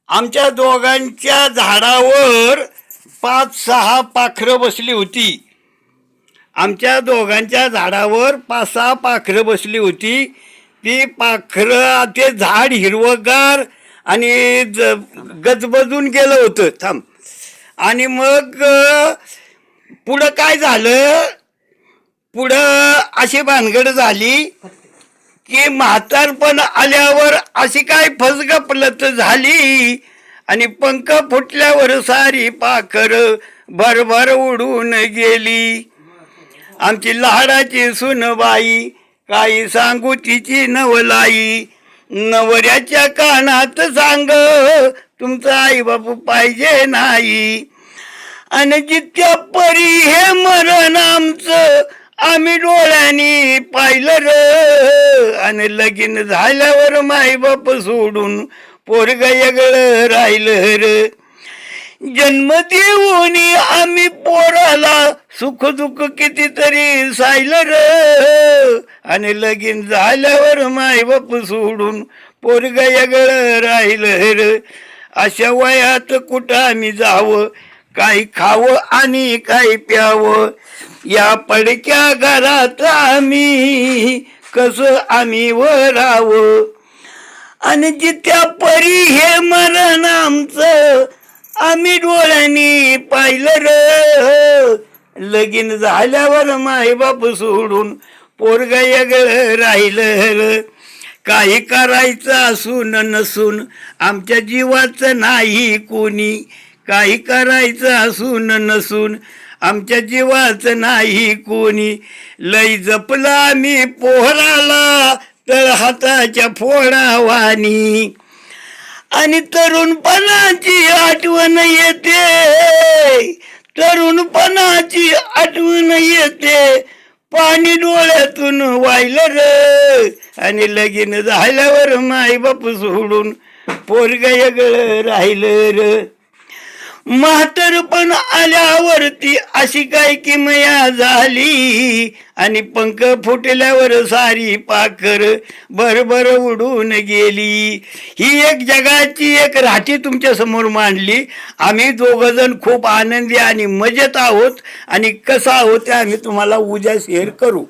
आमच्या दोघांच्या झाडावर 5-6 पाखरं बसली होती. आमच्या दोघांच्या झाडावर 5-6 पाखरं बसली होती. ती पाखरं, ते झाड हिरवगार आणि गजबजून गेलं होतं. थांब. आणि मग पुढं काय झालं, पुढं अशी भानगड झाली की म्हातारपण आल्यावर अशी काय फसगपलत झाली आणि पंख फुटल्यावर सारी पाखर भरभर उडून गेली. आमची लाडाची सुनबाई, काही सांगू तिची नवलाई, नवऱ्याच्या कानात सांग तुमचा आई बापू पाहिजे नाही. आणि जित्या परी हे मरण आमचं आम्ही डोळ्यांनी पाहिलं र. आणि लगीन झाल्यावर माई बाप सोडून पोरग वेगळं राहिलं र. जन्म देऊन आम्ही पोराला सुख दुःख कितीतरी सायलं र. आणि लगीन झाल्यावर माई बाप सोडून पोरग वेगळं राहिलं र. अशा वयात कुठं आम्ही जावं, काही खावं आणि काही प्यावं, या पडक्या घरात आम्ही कसं आम्ही वरावं. आणि जित्या परी हे मरण आमचं आम्ही डोळ्यांनी पाहिलं र. लगीन झाल्यावर मायबाप सोडून पोरग वेगळं राहिलं र. काही करायचं असून नसून आमच्या जीवाचं नाही कोणी, काही करायचं असून नसून आमच्या जीवाचं नाही कोणी. लई जपला आम्ही पोहराला तळ हाताच्या फोडावानी. आणि तरुणपणाची आठवण येते, तरुणपणाची आठवण येते, पाणी डोळ्यातून वाहिलं र. आणि लगीन झाल्यावर मायबाप सोडून पोरग वेगळं राहिलं र. म्हातारपण आल्यावरती अशी काय किमया झाली आणि पंख फुटल्यावर सारी पाखर भरभर उडून गेली. ही एक जगाची एक राठी तुमच्या समोर मांडली. आम्ही दोघंजण खूप आनंदी आणि मजेत आहोत आणि कसं आहोत ते आम्ही तुम्हाला उद्या शेअर करू.